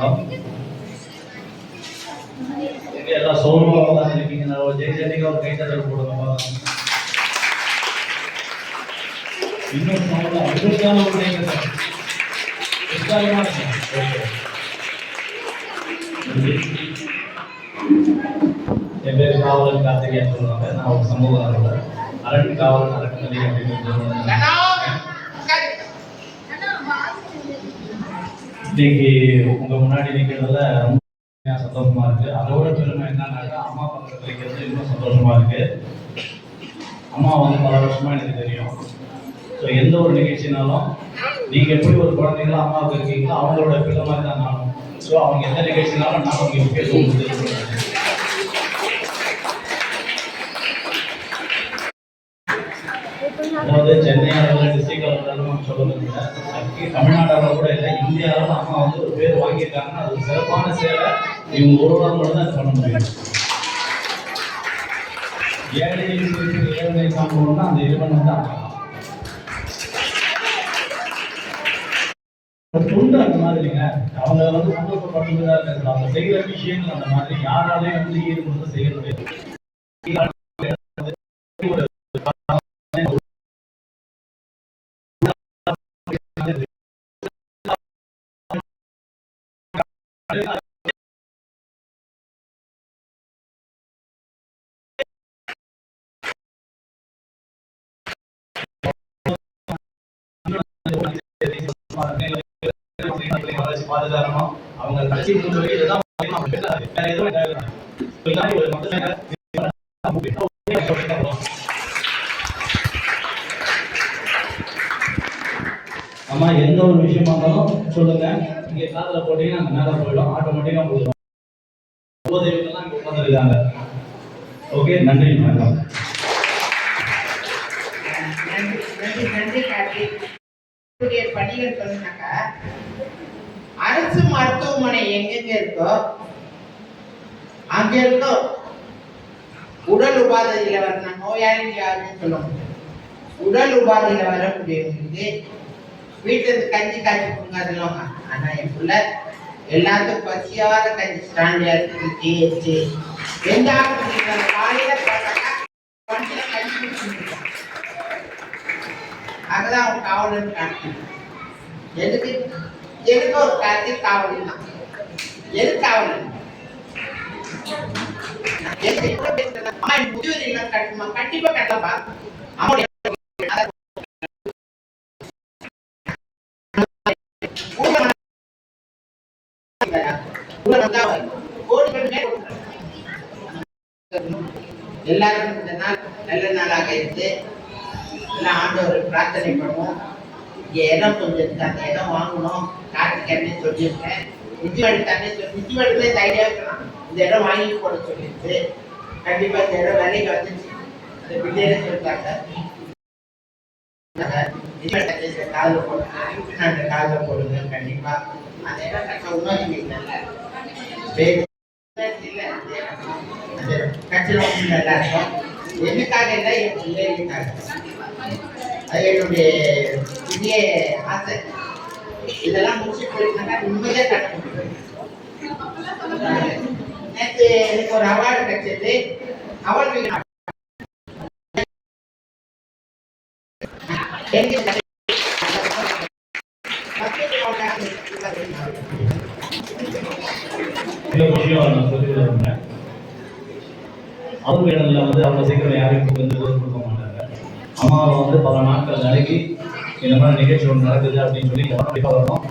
வணக்கம். எல்லாம் சோர்வாக தான் இருக்கீங்க. நான் ஒரு ஜெயிச்சடிக்க ஒரு கைத்தட்டல் போடுங்க. இன்னும் அதுக்கான ஒரு என் பேர் காவலன் கார்த்திகேயன் சொல்லுவாங்க. நான் ஒரு சமூக ஆர்வலர். அரண் காவலன் அறக்கட்டளை அப்படின்னு சொல்லுவாங்க. இன்னைக்கு உங்க முன்னாடி நிற்கிறதுல ரொம்ப சந்தோஷமா இருக்கு. அதோட பெருமை என்னன்னாக்கா அம்மா பக்கத்தில் இருக்கிறது இன்னும் சந்தோஷமா இருக்கு. அம்மா பல வருஷமா எனக்கு தெரியும். ஸோ எந்த ஒரு நிகழ்ச்சினாலும் நீங்க எப்படி ஒரு குழந்தைங்களோ அம்மாவுக்கு இருக்கீங்களோ அவங்களோட பிள்ளை மாதிரி தான் நானும். ஸோ அவங்க எந்த நிகழ்ச்சினாலும் நான் அவங்க முக்கியத்துவம் அதாவது சென்னை அளவில் டிஸ்ட்ரிக்ட் அளவில் சொல்லுங்க. தமிழ்நாடு அளவில் கூட இல்லை, இந்திய அளவில் அம்மா ஒரு பேர் வாங்கியிருக்காங்கன்னா அது சிறப்பான சேவை. இவங்க ஒரு நாள் மட்டும் தான் பண்ண முடியும். ஏழை காண்போம்னா அந்த இறைவன் அம்மா தொண்டு அந்த மாதிரிங்க. அவங்க சந்தோஷப்பட்டுதான் இருக்காங்க. அவங்க செய்கிற விஷயங்கள் அந்த மாதிரி யாராலையும் ஈடுபட்டு செய்ய முடியாது. பாதுகாக்கணும். அவங்க கட்சி இதுதான் அம்மா எந்த ஒரு விஷயமா இருந்தாலும் சொல்லுங்க. இங்க காதல போட்டீங்கன்னா அந்த மேல போயிடும், ஆட்டோமேட்டிக்கா போயிடும். உபதேவிகள்லாம் இங்க உட்காந்துருக்காங்க. ஓகே, நன்றி. வணக்கம். பணிகள் சொன்னாக்கா அரசு மருத்துவமனை எங்கெங்க இருக்கோ அங்க இருக்கோ உடல் உபாதையில வர நோயாளி யாருன்னு சொல்லுவோம். உடல் உபாதையில வரக்கூடியவங்களுக்கு வீட்டுக்கு கஞ்சி காய்ச்சி கொடுங்க அதெல்லாம். ஆனா என் பிள்ளை எல்லாத்துக்கும் பசியாத கஞ்சி ஸ்டாண்டியா இருக்கு. எந்த காலையில கஞ்சி குடிச்சுருக்கோம். அதுதான் அவன் காவலன் காட்டு. எதுக்கு ஒரு காட்சி காவலன் தான். எது காவலன் முதியோர் இல்லம் கட்டுமா? கண்டிப்பா கட்டலாம்பா. எல்லாருக்கும் இந்த நாள் நல்ல நாளாக இருந்து எல்லாம் ஆண்டவர் பிரார்த்தனை பண்ணுவோம். இங்கே இடம் கொஞ்சம் இருக்கு, அந்த இடம் வாங்கணும். கார்த்திகேயனே சொல்லியிருக்கேன். நிதிவெடுத்தே இந்த ஐடியா இருக்கலாம். இந்த இடம் வாங்கி போட சொல்லியிருக்கு. கண்டிப்பா இந்த இடம் வேலைக்கு வந்துச்சு. அந்த பிள்ளையில சொல்லிட்டாங்க காலில் போடுங்க, காலில் போடுங்க. கண்டிப்பா அந்த இடம் கட்ட உணவு நல்ல கட்சியில் நல்லா இருக்கும். எனக்காக இல்லை, என் பிள்ளைகளுக்காக. அது என்னுடைய பெரிய ஆசை. இதெல்லாம் முடிச்சு போயிருந்தாங்க உண்மையே கட்ட முடியும். நேற்று எனக்கு ஒரு அவார்டு கிடைச்சது. அவார்டு அவங்க அவங்க சீக்கிரம் யாரையும் கொடுக்க மாட்டாங்க. அம்மாவை பல நாட்கள் நடுக்கி இந்த மாதிரி நிகழ்ச்சி ஒன்று நடக்குது அப்படின்னு சொல்லி வரணும்.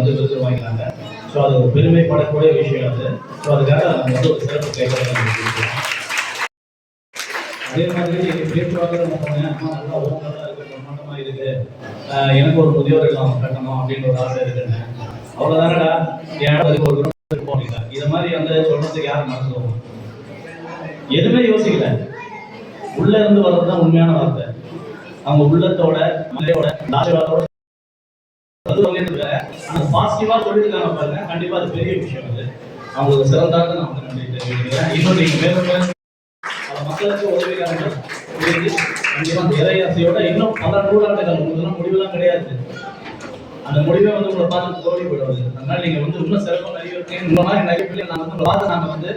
விருது வாங்கினாங்க. ஸோ அது ஒரு பெருமைப்படக்கூடிய விஷயம். அது ஸோ அதுக்காக நம்ம ஒரு சிறப்பு கைப்பற்ற. அதே மாதிரி பேச்சுவார்த்தை நம்ம போனேன். அம்மா நல்லா ஓங்கலாம் இருக்கு, பிரம்மாண்டமா இருக்கு, எனக்கு ஒரு முதியோர் இல்லம் கட்டணும் அப்படின்னு ஒரு ஆசை இருக்குன்னு. அவ்வளவுதானடா ஏன் ஒரு போனீங்க. இதை மாதிரி சொல்றதுக்கு யாரும் மனசுவோம் எதுவுமே யோசிக்கல. உள்ள இருந்து வர்றதுதான் உண்மையான வார்த்தை. அவங்க உள்ளத்தோட மலையோட ஆசீர்வாதத்தோட பாசிட்டிவா சொல்லிருக்காங்க பாருங்க. கண்டிப்பா அது பெரிய விஷயம். அது அவங்களுக்கு சிறந்தாக நான் நன்றி தெரிவிக்கிறேன். இன்னும் நீங்க மேலும் பல மக்களுக்கு உதவிக்காரங்க கண்டிப்பா இறையாசையோட இன்னும் பல நூறாண்டுகள் முடிவுலாம் கிடையாது. அந்த முடிவே வந்து உங்களை பார்த்து தோல்வி போயிடுவது. அதனால நீங்க வந்து இன்னும் சிறப்பாக நிறைய இருக்கீங்க. இந்த மாதிரி நிறைய பேர் நாங்கள் வந்து பார்த்து நாங்கள் வந்து